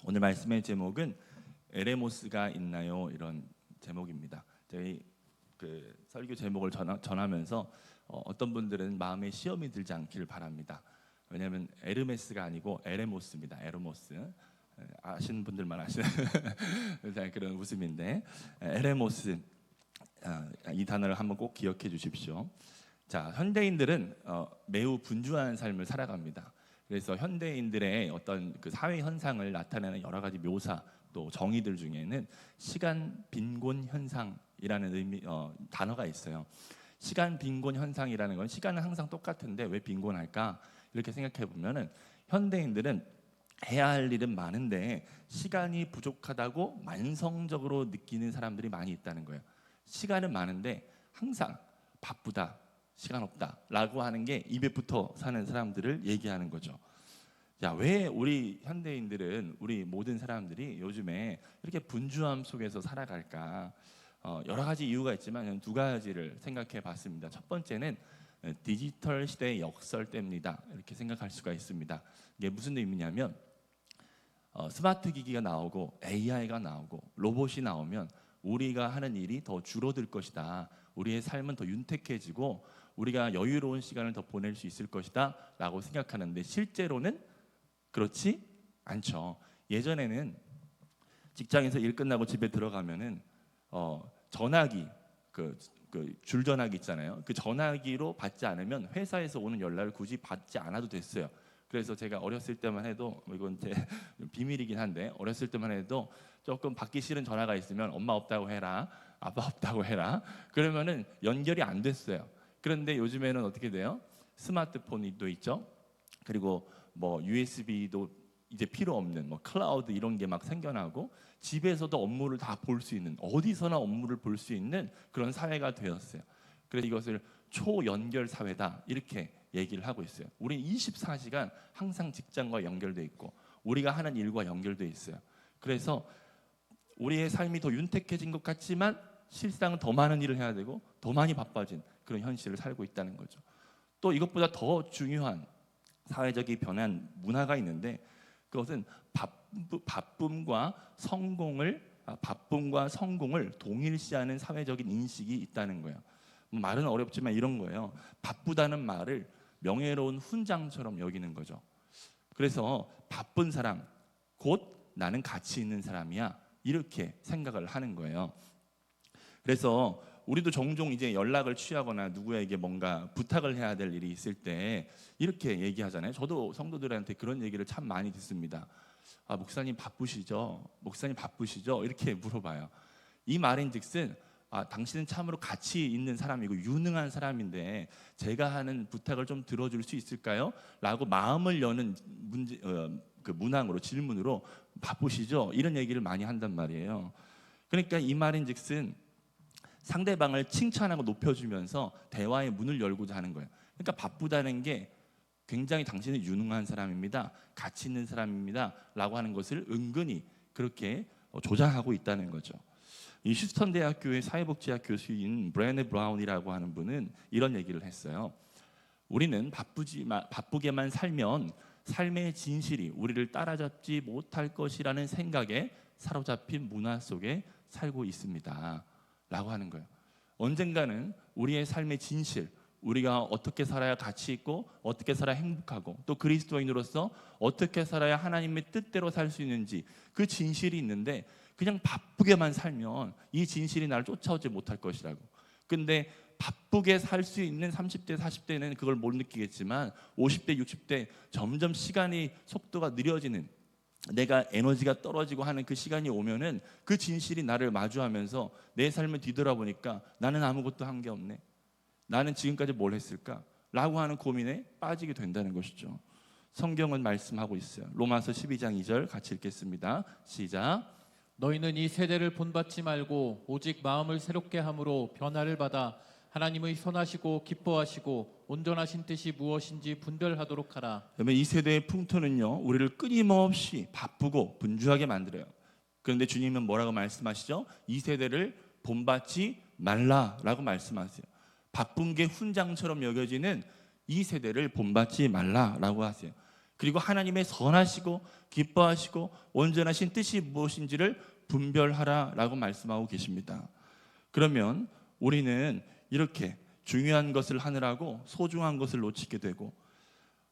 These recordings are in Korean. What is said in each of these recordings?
오늘 말씀의 제목은 에레모스가 있나요? 이런 제목입니다. 저희 그 설교 제목을 전하면서 어떤 분들은 마음에 시험이 들지 않기를 바랍니다. 왜냐하면 에르메스가 아니고 에레모스입니다. 에르모스. 아시는 분들만 아시는 그런 웃음인데, 에레모스, 이 단어를 한번 꼭 기억해 주십시오. 자, 현대인들은 매우 분주한 삶을 살아갑니다. 그래서 현대인들의 어떤 그 사회 현상을 나타내는 여러 가지 묘사 또 정의들 중에는 시간 빈곤 현상이라는 단어가 있어요. 시간 빈곤 현상이라는 건 시간은 항상 똑같은데 왜 빈곤할까? 이렇게 생각해 보면은 현대인들은 해야 할 일은 많은데 시간이 부족하다고 만성적으로 느끼는 사람들이 많이 있다는 거예요. 시간은 많은데 항상 바쁘다, 시간 없다 라고 하는 게 입에 붙어 사는 사람들을 얘기하는 거죠. 야, 왜 우리 현대인들은, 우리 모든 사람들이 요즘에 이렇게 분주함 속에서 살아갈까? 여러 가지 이유가 있지만 저는 두 가지를 생각해 봤습니다. 첫 번째는 디지털 시대의 역설때입니다. 이렇게 생각할 수가 있습니다. 이게 무슨 의미냐면 스마트 기기가 나오고 AI가 나오고 로봇이 나오면 우리가 하는 일이 더 줄어들 것이다. 우리의 삶은 더 윤택해지고 우리가 여유로운 시간을 더 보낼 수 있을 것이다 라고 생각하는데, 실제로는 그렇지 않죠. 예전에는 직장에서 일 끝나고 집에 들어가면은 전화기, 그 줄전화기 있잖아요. 그 전화기로 받지 않으면 회사에서 오는 연락을 굳이 받지 않아도 됐어요. 그래서 제가 어렸을 때만 해도, 이건 제 비밀이긴 한데, 어렸을 때만 해도 조금 받기 싫은 전화가 있으면 엄마 없다고 해라, 아빠 없다고 해라, 그러면은 연결이 안 됐어요. 그런데 요즘에는 어떻게 돼요? 스마트폰이 또 있죠. 그리고 뭐 USB도 이제 필요 없는 뭐 클라우드 이런 게 막 생겨나고 집에서도 업무를 다 볼 수 있는, 어디서나 업무를 볼 수 있는 그런 사회가 되었어요. 그래서 이것을 초연결 사회다 이렇게 얘기를 하고 있어요. 우리 24시간 항상 직장과 연결돼 있고 우리가 하는 일과 연결돼 있어요. 그래서 우리의 삶이 더 윤택해진 것 같지만 실상은 더 많은 일을 해야 되고 더 많이 바빠진 그런 현실을 살고 있다는 거죠. 또 이것보다 더 중요한 사회적인 변한 문화가 있는데, 그것은 바쁨과 성공을 동일시하는 사회적인 인식이 있다는 거예요. 말은 어렵지만 이런 거예요. 바쁘다는 말을 명예로운 훈장처럼 여기는 거죠. 그래서 바쁜 사람 곧 나는 가치 있는 사람이야, 이렇게 생각을 하는 거예요. 그래서 우리도 종종 이제 연락을 취하거나 누구에게 뭔가 부탁을 해야 될 일이 있을 때 이렇게 얘기하잖아요. 저도 성도들한테 그런 얘기를 참 많이 듣습니다. 목사님 바쁘시죠? 목사님 바쁘시죠? 이렇게 물어봐요. 이 말인즉슨 당신은 참으로 가치 있는 사람이고 유능한 사람인데 제가 하는 부탁을 좀 들어줄 수 있을까요? 라고 마음을 여는 그 문항으로, 질문으로 바쁘시죠? 이런 얘기를 많이 한단 말이에요. 그러니까 이 말인즉슨 상대방을 칭찬하고 높여주면서 대화의 문을 열고자 하는 거예요. 그러니까 바쁘다는 게 굉장히 당신은 유능한 사람입니다, 가치 있는 사람입니다 라고 하는 것을 은근히 그렇게 조장하고 있다는 거죠. 이 휴스턴 대학교의 사회복지학 교수인 브레네 브라운이라고 하는 분은 이런 얘기를 했어요. 우리는 바쁘게만 살면 삶의 진실이 우리를 따라잡지 못할 것이라는 생각에 사로잡힌 문화 속에 살고 있습니다 라고 하는 거예요. 언젠가는 우리의 삶의 진실, 우리가 어떻게 살아야 가치 있고 어떻게 살아야 행복하고 또 그리스도인으로서 어떻게 살아야 하나님의 뜻대로 살 수 있는지, 그 진실이 있는데 그냥 바쁘게만 살면 이 진실이 나를 쫓아오지 못할 것이라고. 근데 바쁘게 살 수 있는 30대 40대는 그걸 못 느끼겠지만 50대 60대 점점 시간이 속도가 느려지는, 내가 에너지가 떨어지고 하는 그 시간이 오면은 그 진실이 나를 마주하면서 내 삶을 뒤돌아보니까 나는 아무것도 한 게 없네, 나는 지금까지 뭘 했을까? 라고 하는 고민에 빠지게 된다는 것이죠. 성경은 말씀하고 있어요. 로마서 12장 2절 같이 읽겠습니다. 시작. 너희는 이 세대를 본받지 말고 오직 마음을 새롭게 함으로 변화를 받아 하나님의 선하시고 기뻐하시고 온전하신 뜻이 무엇인지 분별하도록 하라. 그러면 이 세대의 풍토는요, 우리를 끊임없이 바쁘고 분주하게 만들어요. 그런데 주님은 뭐라고 말씀하시죠? 이 세대를 본받지 말라라고 말씀하세요. 바쁜 게 훈장처럼 여겨지는 이 세대를 본받지 말라라고 하세요. 그리고 하나님의 선하시고 기뻐하시고 온전하신 뜻이 무엇인지를 분별하라라고 말씀하고 계십니다. 그러면 우리는 이렇게 중요한 것을 하느라고 소중한 것을 놓치게 되고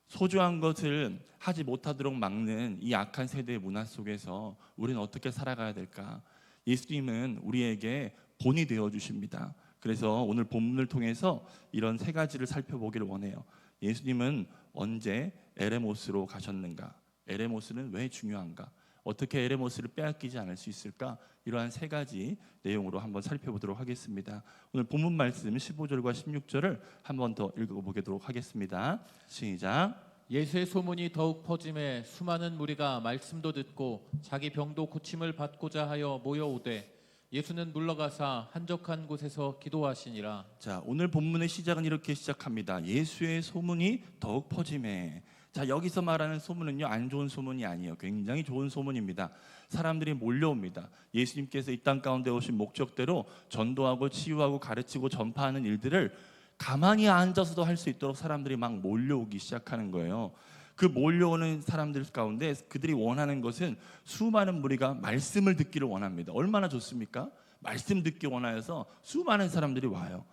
소중한 것을 하지 못하도록 막는 이 악한 세대의 문화 속에서 우리는 어떻게 살아가야 될까? 예수님은 우리에게 본이 되어 주십니다. 그래서 오늘 본문을 통해서 이런 세 가지를 살펴보기를 원해요. 예수님은 언제 에레모스로 가셨는가? 에레모스는 왜 중요한가? 어떻게 에레모스를 빼앗기지 않을 수 있을까? 이러한 세 가지 내용으로 한번 살펴보도록 하겠습니다. 오늘 본문 말씀 15절과 16절을 한번 더 읽어보도록 하겠습니다. 시작. 예수의 소문이 더욱 퍼짐에 수많은 무리가 말씀도 듣고 자기 병도 고침을 받고자 하여 모여오되 예수는 물러가사 한적한 곳에서 기도하시니라. 자, 오늘 본문의 시작은 이렇게 시작합니다. 예수의 소문이 더욱 퍼짐에. 자, 여기서 말하는 소문은요, 안 좋은 소문이 아니에요. 굉장히 좋은 소문입니다. 사람들이 몰려옵니다. 예수님께서 이 땅 가운데 오신 목적대로 전도하고 치유하고 가르치고 전파하는 일들을 가만히 앉아서도 할 수 있도록 사람들이 막 몰려오기 시작하는 거예요. 그 몰려오는 사람들 가운데 그들이 원하는 것은 수많은 무리가 말씀을 듣기를 원합니다. 얼마나 좋습니까? 말씀 듣기 원하여서 수많은 사람들이 와요.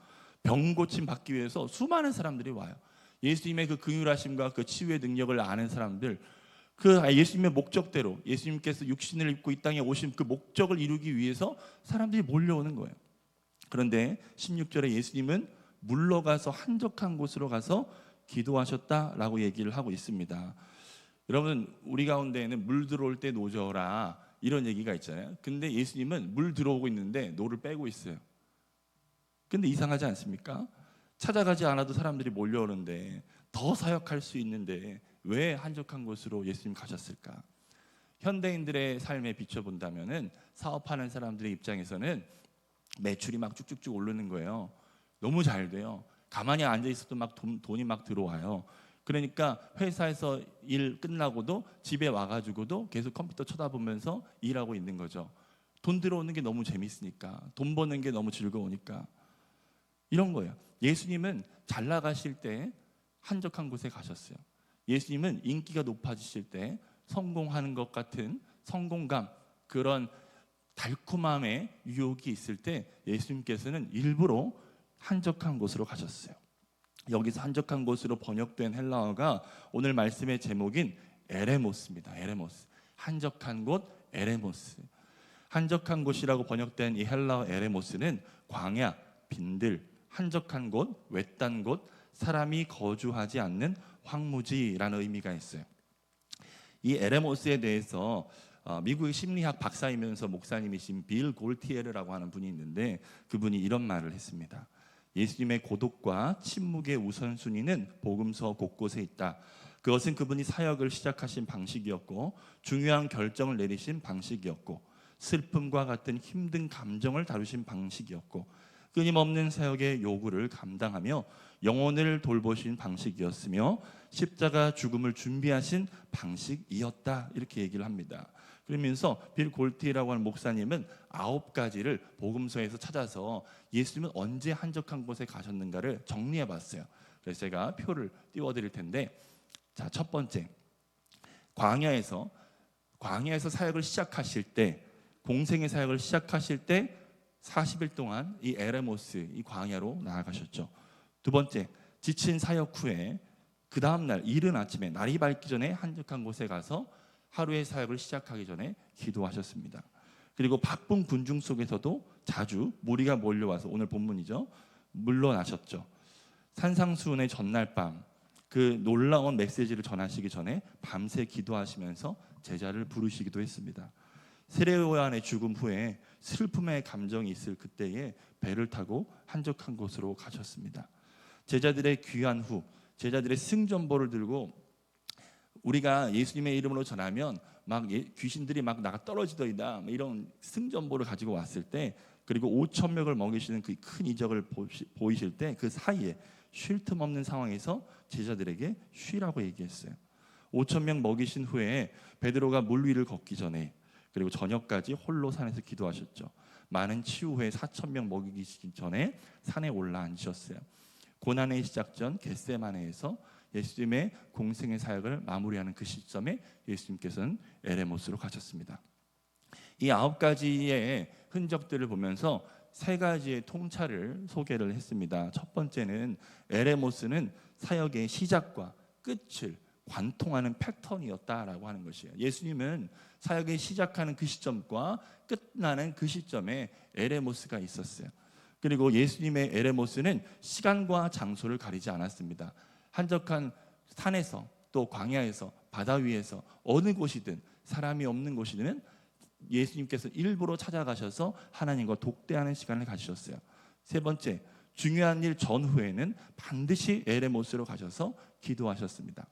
병 고침 받기 위해서 수많은 사람들이 와요. 예수님의 그 긍휼하심과 그 치유의 능력을 아는 사람들, 그 예수님의 목적대로 예수님께서 육신을 입고 이 땅에 오신 그 목적을 이루기 위해서 사람들이 몰려오는 거예요. 그런데 16절에 예수님은 물러가서 한적한 곳으로 가서 기도하셨다라고 얘기를 하고 있습니다. 여러분, 우리 가운데에는 물 들어올 때 노져라 이런 얘기가 있잖아요. 근데 예수님은 물 들어오고 있는데 노를 빼고 있어요. 근데 이상하지 않습니까? 찾아가지 않아도 사람들이 몰려오는데 더 사역할 수 있는데 왜 한적한 곳으로 예수님 가셨을까? 현대인들의 삶에 비춰본다면은 사업하는 사람들의 입장에서는 매출이 막 쭉쭉쭉 오르는 거예요. 너무 잘 돼요. 가만히 앉아 있어도 막 돈이 막 들어와요. 그러니까 회사에서 일 끝나고도 집에 와가지고도 계속 컴퓨터 쳐다보면서 일하고 있는 거죠. 돈 들어오는 게 너무 재밌으니까, 돈 버는 게 너무 즐거우니까. 이런 거예요. 예수님은 잘 나가실 때 한적한 곳에 가셨어요. 예수님은 인기가 높아지실 때 성공하는 것 같은 성공감, 그런 달콤함의 유혹이 있을 때 예수님께서는 일부러 한적한 곳으로 가셨어요. 여기서 한적한 곳으로 번역된 헬라어가 오늘 말씀의 제목인 에레모스입니다. 에레모스. 한적한 곳 에레모스. 한적한 곳이라고 번역된 이 헬라어 에레모스는 광야, 빈들, 한적한 곳, 외딴 곳, 사람이 거주하지 않는 황무지라는 의미가 있어요. 이 에레모스에 대해서 미국의 심리학 박사이면서 목사님이신 빌 골티에르라고 하는 분이 있는데 그분이 이런 말을 했습니다. 예수님의 고독과 침묵의 우선순위는 복음서 곳곳에 있다. 그것은 그분이 사역을 시작하신 방식이었고 중요한 결정을 내리신 방식이었고 슬픔과 같은 힘든 감정을 다루신 방식이었고 끊임없는 사역의 요구를 감당하며 영혼을 돌보신 방식이었으며 십자가 죽음을 준비하신 방식이었다. 이렇게 얘기를 합니다. 그러면서 빌 골티라고 하는 목사님은 9가지를 복음서에서 찾아서 예수님은 언제 한적한 곳에 가셨는가를 정리해 봤어요. 그래서 제가 표를 띄워드릴 텐데, 자, 첫 번째, 광야에서 사역을 시작하실 때, 공생의 사역을 시작하실 때 40일 동안 이 에레모스, 이 광야로 나아가셨죠. 두 번째, 지친 사역 후에 그 다음 날 이른 아침에 날이 밝기 전에 한적한 곳에 가서 하루의 사역을 시작하기 전에 기도하셨습니다. 그리고 바쁜 군중 속에서도 자주 무리가 몰려와서, 오늘 본문이죠, 물러나셨죠. 산상수훈의 전날 밤 그 놀라운 메시지를 전하시기 전에 밤새 기도하시면서 제자를 부르시기도 했습니다. 세례요한의 죽음 후에 슬픔의 감정이 있을 그때에 배를 타고 한적한 곳으로 가셨습니다. 제자들의 귀환 후 제자들의 승전보를 들고 우리가 예수님의 이름으로 전하면 막 귀신들이 막 나가 떨어지더이다 이런 승전보를 가지고 왔을 때, 그리고 5,000명을 먹이시는 그 큰 이적을 보이실 때 그 사이에 쉴 틈 없는 상황에서 제자들에게 쉬라고 얘기했어요. 5,000명 먹이신 후에 베드로가 물 위를 걷기 전에 그리고 저녁까지 홀로 산에서 기도하셨죠. 많은 치유 후에 4,000명 먹이기 전에 산에 올라 앉으셨어요. 고난의 시작 전 겟세마네에서 예수님의 공생의 사역을 마무리하는 그 시점에 예수님께서는 에레모스로 가셨습니다. 이 9가지의 흔적들을 보면서 3가지의 통찰을 소개를 했습니다. 첫 번째는 에레모스는 사역의 시작과 끝을 관통하는 패턴이었다라고 하는 것이에요. 예수님은 사역의 시작하는 그 시점과 끝나는 그 시점에 에레모스가 있었어요. 그리고 예수님의 에레모스는 시간과 장소를 가리지 않았습니다. 한적한 산에서 또 광야에서 바다 위에서 어느 곳이든 사람이 없는 곳이든 예수님께서 일부러 찾아가셔서 하나님과 독대하는 시간을 가지셨어요. 세 번째, 중요한 일 전후에는 반드시 에레모스로 가셔서 기도하셨습니다.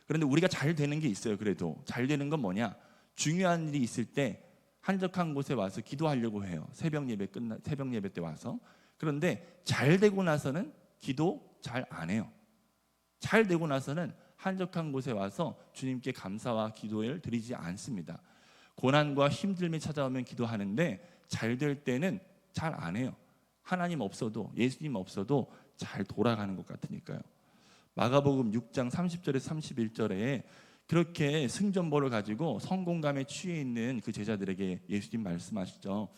그런데 우리가 잘 되는 게 있어요. 그래도 잘 되는 건 뭐냐? 중요한 일이 있을 때 한적한 곳에 와서 기도하려고 해요. 새벽 예배 때 와서. 그런데 잘 되고 나서는 기도 잘 안 해요. 잘 되고 나서는 한적한 곳에 와서 주님께 감사와 기도를 드리지 않습니다. 고난과 힘듦이 찾아오면 기도하는데 잘 될 때는 잘 안 해요. 하나님 없어도, 예수님 없어도 잘 돌아가는 것 같으니까요. 마가복음 6장 30절에서 31절에 그렇게 승전보를 가지고 성공감에 취해 있는 그 제자들에게 예수님 말씀하시죠.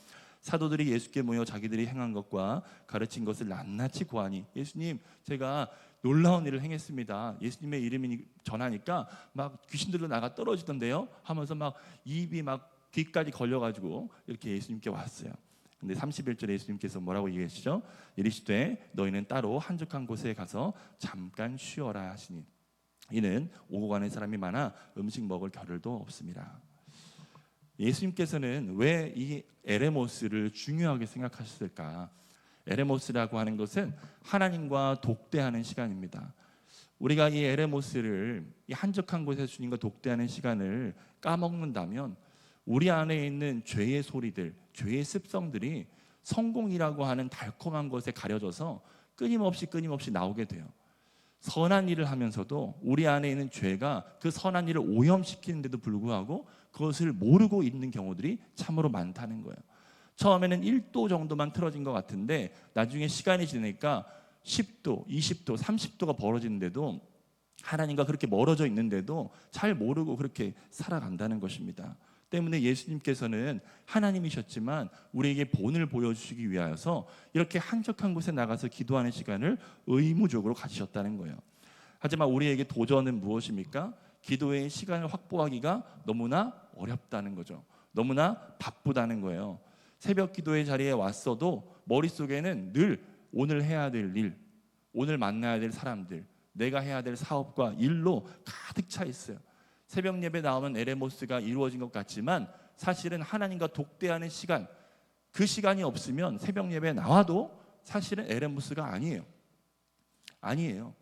사도들이 예수께 모여 자기들이 행한 것과 가르친 것을 낱낱이 고하니, 예수님, 제가 놀라운 일을 행했습니다. 예수님의 이름이 전하니까 막 귀신들도 나가 떨어지던데요 하면서 막 입이 막 귀까지 걸려가지고 이렇게 예수님께 왔어요. 근데 31절에 예수님께서 뭐라고 얘기하시죠? 이르시되 너희는 따로 한적한 곳에 가서 잠깐 쉬어라 하시니 이는 오고 가는 사람이 많아 음식 먹을 겨를도 없습니다. 예수님께서는 왜 이 에레모스를 중요하게 생각하셨을까? 에레모스라고 하는 것은 하나님과 독대하는 시간입니다. 우리가 이 에레모스를, 이 한적한 곳에서 주님과 독대하는 시간을 까먹는다면 우리 안에 있는 죄의 소리들, 죄의 습성들이 성공이라고 하는 달콤한 것에 가려져서 끊임없이 나오게 돼요. 선한 일을 하면서도 우리 안에 있는 죄가 그 선한 일을 오염시키는데도 불구하고 그것을 모르고 있는 경우들이 참으로 많다는 거예요. 처음에는 1도 정도만 틀어진 것 같은데 나중에 시간이 지나니까 10도, 20도, 30도가 벌어지는데도 하나님과 그렇게 멀어져 있는데도 잘 모르고 그렇게 살아간다는 것입니다. 때문에 예수님께서는 하나님이셨지만 우리에게 본을 보여주시기 위하여서 이렇게 한적한 곳에 나가서 기도하는 시간을 의무적으로 가지셨다는 거예요. 하지만 우리에게 도전은 무엇입니까? 기도의 시간을 확보하기가 너무나 어렵다는 거죠. 너무나 바쁘다는 거예요. 새벽 기도의 자리에 왔어도 머릿속에는 늘 오늘 해야 될 일, 오늘 만나야 될 사람들, 내가 해야 될 사업과 일로 가득 차 있어요. 새벽 예배 나오면 에레모스가 이루어진 것 같지만 사실은 하나님과 독대하는 시간, 그 시간이 없으면 새벽 예배에 나와도 사실은 에레모스가 아니에요. 아니에요.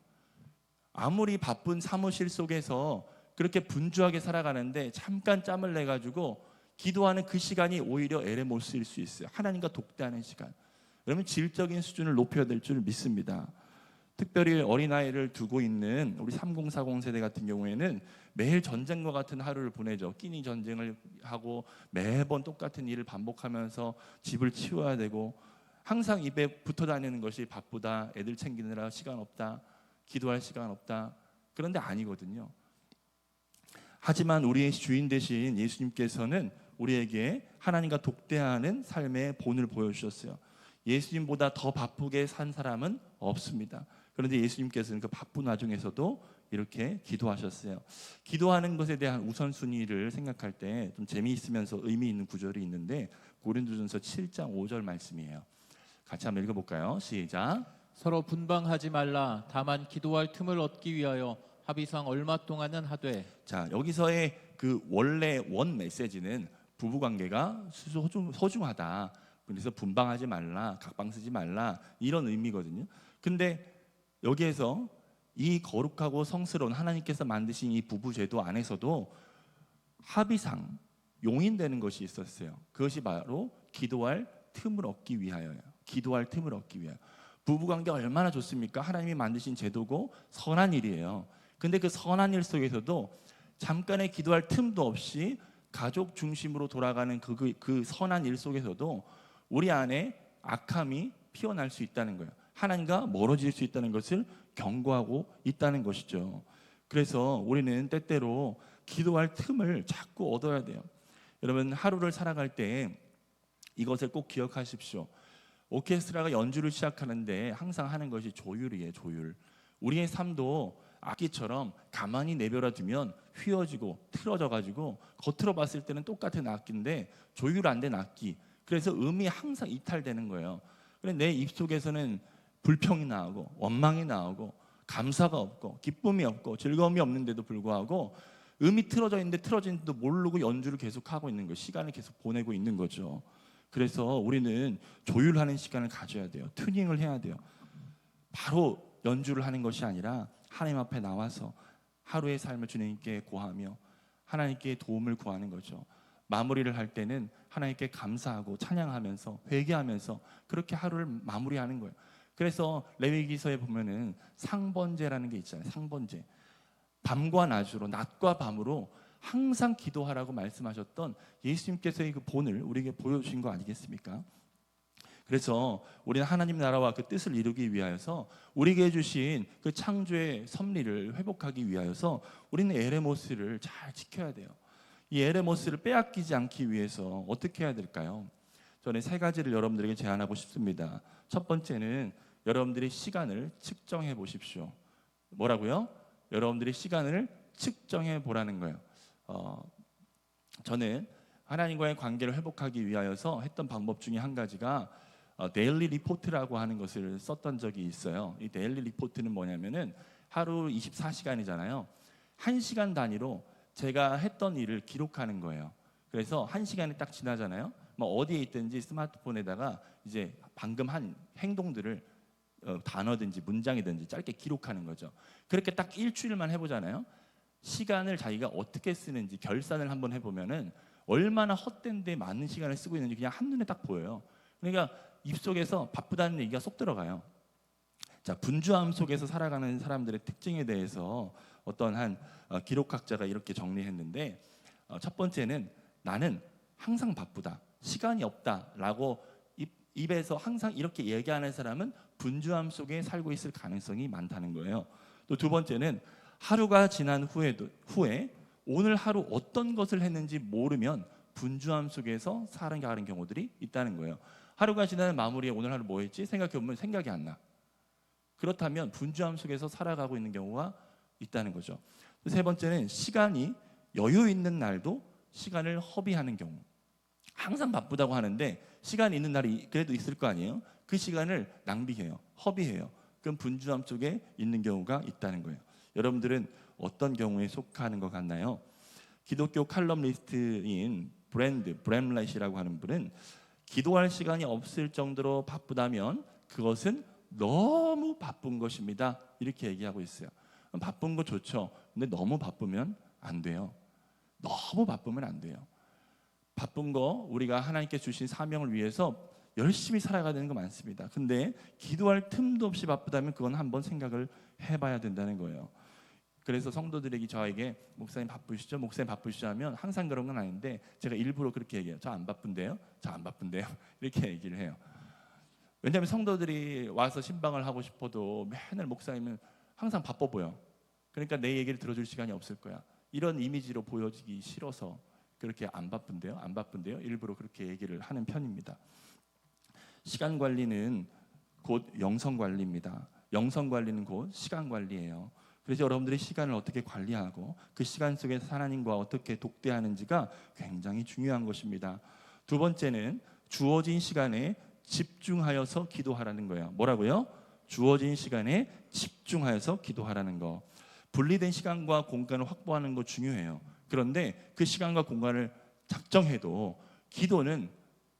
아무리 바쁜 사무실 속에서 그렇게 분주하게 살아가는데 잠깐 짬을 내가지고 기도하는 그 시간이 오히려 에레모스일 수 있어요. 하나님과 독대하는 시간. 그러면 질적인 수준을 높여야 될 줄 믿습니다. 특별히 어린아이를 두고 있는 우리 3040 세대 같은 경우에는 매일 전쟁과 같은 하루를 보내죠. 끼니 전쟁을 하고 매번 똑같은 일을 반복하면서 집을 치워야 되고 항상 입에 붙어 다니는 것이 바쁘다, 애들 챙기느라 시간 없다, 기도할 시간 없다. 그런데 아니거든요. 하지만 우리의 주인 되신 예수님께서는 우리에게 하나님과 독대하는 삶의 본을 보여주셨어요. 예수님보다 더 바쁘게 산 사람은 없습니다. 그런데 예수님께서는 그 바쁜 와중에서도 이렇게 기도하셨어요. 기도하는 것에 대한 우선순위를 생각할 때 좀 재미있으면서 의미 있는 구절이 있는데 고린도전서 7장 5절 말씀이에요. 같이 한번 읽어볼까요? 시작. 서로 분방하지 말라. 다만 기도할 틈을 얻기 위하여 합의상 얼마 동안은 하되. 자, 여기서의 그 원래 원 메시지는 부부관계가 소중하다. 그래서 분방하지 말라, 각방 쓰지 말라 이런 의미거든요. 근데 여기에서 이 거룩하고 성스러운 하나님께서 만드신 이 부부 제도 안에서도 합의상 용인되는 것이 있었어요. 그것이 바로 기도할 틈을 얻기 위하여요. 기도할 틈을 얻기 위하여. 부부관계 얼마나 좋습니까? 하나님이 만드신 제도고 선한 일이에요. 근데 그 선한 일 속에서도 잠깐의 기도할 틈도 없이 가족 중심으로 돌아가는 그 선한 일 속에서도 우리 안에 악함이 피어날 수 있다는 거예요. 하나님과 멀어질 수 있다는 것을 경고하고 있다는 것이죠. 그래서 우리는 때때로 기도할 틈을 자꾸 얻어야 돼요. 여러분, 하루를 살아갈 때 이것을 꼭 기억하십시오. 오케스트라가 연주를 시작하는데 항상 하는 것이 조율이에요. 조율. 우리의 삶도 악기처럼 가만히 내버려 두면 휘어지고 틀어져 가지고 겉으로 봤을 때는 똑같은 악기인데 조율 안 된 악기. 그래서 음이 항상 이탈되는 거예요. 그래 내 입속에서는 불평이 나오고 원망이 나오고 감사가 없고 기쁨이 없고 즐거움이 없는데도 불구하고 음이 틀어져 있는데 틀어진지도 모르고 연주를 계속하고 있는 거예요. 시간을 계속 보내고 있는 거죠. 그래서 우리는 조율하는 시간을 가져야 돼요. 튜닝을 해야 돼요. 바로 연주를 하는 것이 아니라 하나님 앞에 나와서 하루의 삶을 주님께 고하며 하나님께 도움을 구하는 거죠. 마무리를 할 때는 하나님께 감사하고 찬양하면서 회개하면서 그렇게 하루를 마무리하는 거예요. 그래서 레위기서에 보면은 상번제라는 게 있잖아요. 상번제. 밤과 낮으로, 낮과 밤으로 항상 기도하라고 말씀하셨던 예수님께서의 그 본을 우리에게 보여주신 거 아니겠습니까? 그래서 우리는 하나님 나라와 그 뜻을 이루기 위하여서 우리에게 주신 그 창조의 섭리를 회복하기 위하여서 우리는 에레모스를 잘 지켜야 돼요. 이 에레모스를 빼앗기지 않기 위해서 어떻게 해야 될까요? 저는 세 가지를 여러분들에게 제안하고 싶습니다. 첫 번째는 여러분들의 시간을 측정해 보십시오. 뭐라고요? 여러분들의 시간을 측정해 보라는 거예요. 저는 하나님과의 관계를 회복하기 위하여서 했던 방법 중에 한 가지가 데일리 리포트라고 하는 것을 썼던 적이 있어요. 이 데일리 리포트는 뭐냐면은 하루 24시간이잖아요. 1시간 단위로 제가 했던 일을 기록하는 거예요. 그래서 1시간이 딱 지나잖아요. 뭐 어디에 있든지 스마트폰에다가 이제 방금 한 행동들을 단어든지 문장이든지 짧게 기록하는 거죠. 그렇게 딱 일주일만 해보잖아요. 시간을 자기가 어떻게 쓰는지 결산을 한번 해보면은 얼마나 헛된 데 많은 시간을 쓰고 있는지 그냥 한눈에 딱 보여요. 그러니까 입속에서 바쁘다는 얘기가 쏙 들어가요. 자, 분주함 속에서 살아가는 사람들의 특징에 대해서 어떤 한 기록학자가 이렇게 정리했는데 첫 번째는 나는 항상 바쁘다, 시간이 없다라고 입에서 항상 이렇게 얘기하는 사람은 분주함 속에 살고 있을 가능성이 많다는 거예요. 또 두 번째는 하루가 지난 후에 오늘 하루 어떤 것을 했는지 모르면 분주함 속에서 살아가는 경우들이 있다는 거예요. 하루가 지나는 마무리에 오늘 하루 뭐 했지? 생각해보면 생각이 안 나. 그렇다면 분주함 속에서 살아가고 있는 경우가 있다는 거죠. 세 번째는 시간이 여유 있는 날도 시간을 허비하는 경우. 항상 바쁘다고 하는데 시간이 있는 날이 그래도 있을 거 아니에요? 그 시간을 낭비해요. 허비해요. 그럼 분주함 속에 있는 경우가 있다는 거예요. 여러분들은 어떤 경우에 속하는 것 같나요? 기독교 칼럼니스트인 브램렛이라고 하는 분은 기도할 시간이 없을 정도로 바쁘다면 그것은 너무 바쁜 것입니다. 이렇게 얘기하고 있어요. 바쁜 거 좋죠. 근데 너무 바쁘면 안 돼요. 너무 바쁘면 안 돼요. 바쁜 거 우리가 하나님께 주신 사명을 위해서 열심히 살아가야 되는 거 많습니다. 근데 기도할 틈도 없이 바쁘다면 그건 한번 생각을 해봐야 된다는 거예요. 그래서 성도들에게 저에게 목사님 바쁘시죠? 목사님 바쁘시죠? 하면 항상 그런 건 아닌데 제가 일부러 그렇게 얘기해요. 저 안 바쁜데요? 저 안 바쁜데요? 이렇게 얘기를 해요. 왜냐하면 성도들이 와서 신방을 하고 싶어도 맨날 목사님은 항상 바빠 보여. 그러니까 내 얘기를 들어줄 시간이 없을 거야. 이런 이미지로 보여지기 싫어서 그렇게 안 바쁜데요? 안 바쁜데요? 일부러 그렇게 얘기를 하는 편입니다. 시간 관리는 곧 영성 관리입니다. 영성 관리는 곧 시간 관리예요. 그래서 여러분들이 시간을 어떻게 관리하고 그 시간 속에서 하나님과 어떻게 독대하는지가 굉장히 중요한 것입니다. 두 번째는 주어진 시간에 집중하여서 기도하라는 거예요. 뭐라고요? 주어진 시간에 집중하여서 기도하라는 거. 분리된 시간과 공간을 확보하는 거 중요해요. 그런데 그 시간과 공간을 작정해도 기도는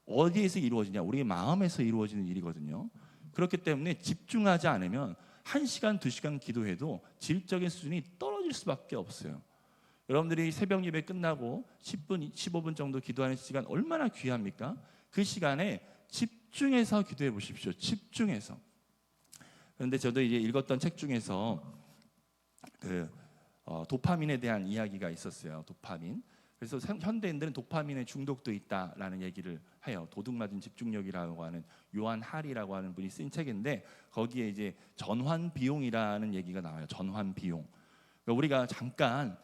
어디에서 이루어지냐? 우리의 마음에서 이루어지는 일이거든요. 그렇기 때문에 집중하지 않으면 1시간, 2시간 기도해도 질적인 수준이 떨어질 수밖에 없어요. 여러분들이 새벽 예배 끝나고 10분, 15분 정도 기도하는 시간 얼마나 귀합니까? 그 시간에 집중해서 기도해 보십시오. 집중해서. 그런데 저도 이제 읽었던 책 중에서 도파민에 대한 이야기가 있었어요. 도파민. 그래서 현대인들은 도파민에 중독도 있다라는 얘기를 해요. 도둑맞은 집중력이라고 하는 요한 할이라고 하는 분이 쓴 책인데 거기에 이제 전환 비용이라는 얘기가 나와요. 전환 비용. 그러니까 우리가 잠깐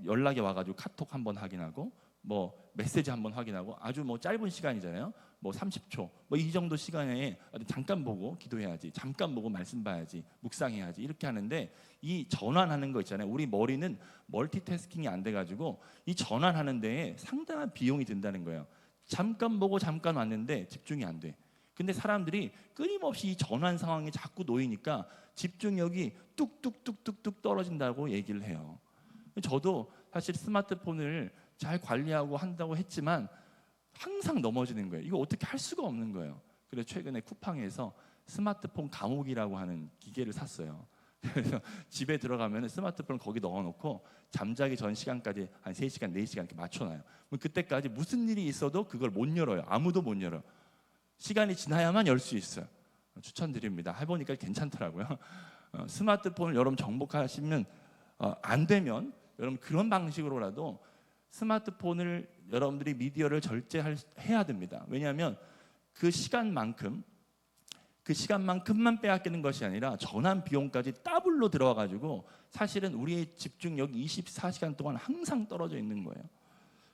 연락이 와가지고 카톡 한번 확인하고 뭐 메시지 한번 확인하고 아주 뭐 짧은 시간이잖아요. 뭐 30초 뭐 이 정도 시간에 잠깐 보고 기도해야지, 잠깐 보고 말씀 봐야지, 묵상해야지 이렇게 하는데 이 전환하는 거 있잖아요. 우리 머리는 멀티태스킹이 안 돼가지고 이 전환하는 데에 상당한 비용이 든다는 거예요. 잠깐 보고 잠깐 왔는데 집중이 안 돼. 근데 사람들이 끊임없이 이 전환 상황에 자꾸 놓이니까 집중력이 뚝뚝뚝뚝뚝 떨어진다고 얘기를 해요. 저도 사실 스마트폰을 잘 관리하고 한다고 했지만 항상 넘어지는 거예요. 이거 어떻게 할 수가 없는 거예요. 그래서 최근에 쿠팡에서 스마트폰 감옥이라고 하는 기계를 샀어요. 그래서 집에 들어가면 스마트폰을 거기 넣어놓고 잠자기 전 시간까지 한 3시간, 4시간 이렇게 맞춰놔요. 그때까지 무슨 일이 있어도 그걸 못 열어요. 아무도 못 열어요. 시간이 지나야만 열 수 있어요. 추천드립니다. 해보니까 괜찮더라고요. 스마트폰을 여러분 정복하시면 안 되면 여러분 그런 방식으로라도 스마트폰을 여러분들이 미디어를 절제해야 됩니다. 왜냐하면 그 시간만큼만 빼앗기는 것이 아니라 전환 비용까지 더블로 들어와가지고 사실은 우리의 집중력이 24시간 동안 항상 떨어져 있는 거예요.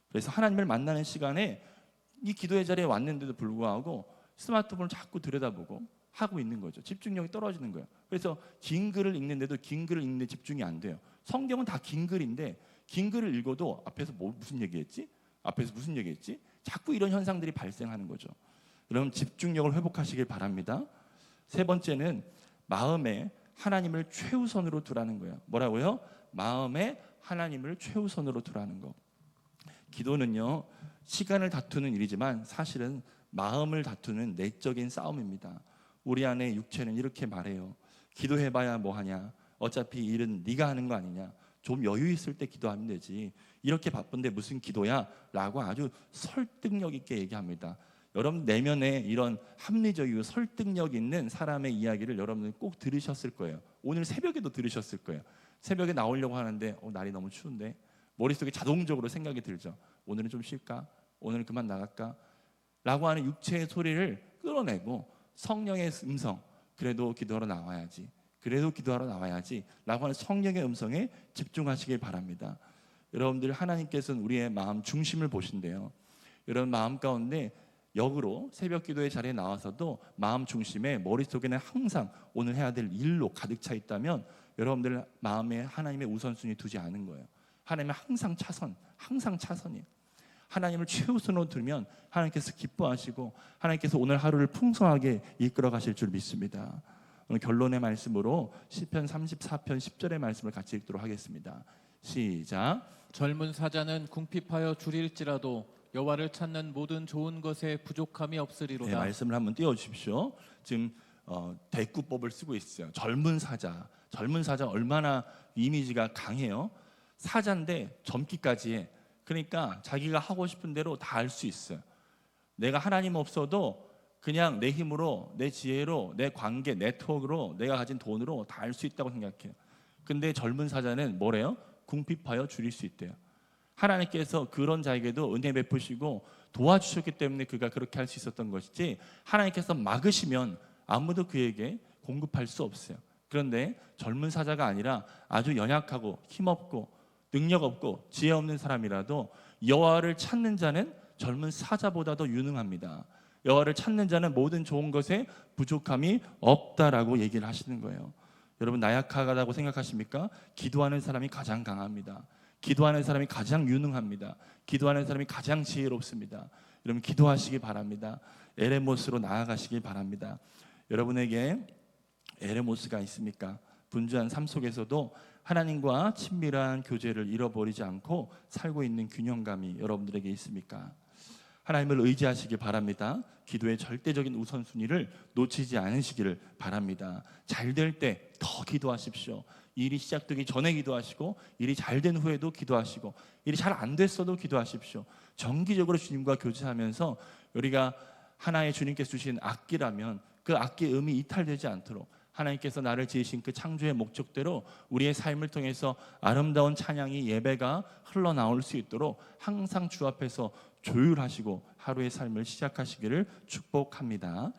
그래서 하나님을 만나는 시간에 이 기도의 자리에 왔는데도 불구하고 스마트폰을 자꾸 들여다보고 하고 있는 거죠. 집중력이 떨어지는 거예요. 그래서 긴 글을 읽는데도 긴 글을 읽는데 집중이 안 돼요. 성경은 다 긴 글인데 긴 글을 읽어도 앞에서 무슨 얘기했지? 앞에서 무슨 얘기했지? 자꾸 이런 현상들이 발생하는 거죠. 여러분 집중력을 회복하시길 바랍니다. 세 번째는 마음에 하나님을 최우선으로 두라는 거예요. 뭐라고요? 마음에 하나님을 최우선으로 두라는 거. 기도는요, 시간을 다투는 일이지만 사실은 마음을 다투는 내적인 싸움입니다. 우리 안에 육체는 이렇게 말해요. 기도해봐야 뭐하냐? 어차피 일은 네가 하는 거 아니냐? 좀 여유 있을 때 기도하면 되지. 이렇게 바쁜데 무슨 기도야? 라고 아주 설득력 있게 얘기합니다. 여러분 내면에 이런 합리적이고 설득력 있는 사람의 이야기를 여러분들 꼭 들으셨을 거예요. 오늘 새벽에도 들으셨을 거예요. 새벽에 나오려고 하는데 날이 너무 추운데 머릿속에 자동적으로 생각이 들죠. 오늘은 좀 쉴까? 오늘은 그만 나갈까? 라고 하는 육체의 소리를 끌어내고 성령의 음성, 그래도 기도하러 나와야지, 그래도 기도하러 나와야지 라고 하는 성령의 음성에 집중하시길 바랍니다. 여러분들 하나님께서는 우리의 마음 중심을 보신대요. 여러분 마음 가운데 역으로 새벽 기도의 자리에 나와서도 마음 중심에 머릿속에는 항상 오늘 해야 될 일로 가득 차 있다면 여러분들 마음에 하나님의 우선순위 두지 않은 거예요. 하나님은 항상 차선이에요. 하나님을 최우선으로 두면 하나님께서 기뻐하시고 하나님께서 오늘 하루를 풍성하게 이끌어 가실 줄 믿습니다. 오늘 결론의 말씀으로 시편 34편 10절의 말씀을 같이 읽도록 하겠습니다. 시작. 젊은 사자는 궁핍하여 줄일지라도 여호와를 찾는 모든 좋은 것에 부족함이 없으리로다. 네, 말씀을 한번 띄워주십시오. 지금 대꾸법을 쓰고 있어요. 젊은 사자 얼마나 이미지가 강해요. 사자인데 젊기까지 해. 그러니까 자기가 하고 싶은 대로 다 할 수 있어요. 내가 하나님 없어도 그냥 내 힘으로, 내 지혜로, 내 관계, 네트워크로, 내가 가진 돈으로 다 할 수 있다고 생각해요. 근데 젊은 사자는 뭐래요? 궁핍하여 줄일 수 있대요. 하나님께서 그런 자에게도 은혜 베푸시고 도와주셨기 때문에 그가 그렇게 할 수 있었던 것이지, 하나님께서 막으시면 아무도 그에게 공급할 수 없어요. 그런데 젊은 사자가 아니라 아주 연약하고 힘없고 능력 없고 지혜 없는 사람이라도 여호와를 찾는 자는 젊은 사자보다도 유능합니다. 여호와를 찾는 자는 모든 좋은 것에 부족함이 없다라고 얘기를 하시는 거예요. 여러분 나약하다고 생각하십니까? 기도하는 사람이 가장 강합니다. 기도하는 사람이 가장 유능합니다. 기도하는 사람이 가장 지혜롭습니다. 여러분 기도하시기 바랍니다. 에레모스로 나아가시기 바랍니다. 여러분에게 에레모스가 있습니까? 분주한 삶 속에서도 하나님과 친밀한 교제를 잃어버리지 않고 살고 있는 균형감이 여러분들에게 있습니까? 하나님을 의지하시기 바랍니다. 기도의 절대적인 우선순위를 놓치지 않으시기를 바랍니다. 잘 될 때 더 기도하십시오. 일이 시작되기 전에 기도하시고 일이 잘 된 후에도 기도하시고 일이 잘 안 됐어도 기도하십시오. 정기적으로 주님과 교제하면서 우리가 하나의 주님께서 주신 악기라면 그 악기의 음이 이탈되지 않도록 하나님께서 나를 지으신 그 창조의 목적대로 우리의 삶을 통해서 아름다운 찬양이 예배가 흘러나올 수 있도록 항상 주 앞에서 조율하시고 하루의 삶을 시작하시기를 축복합니다.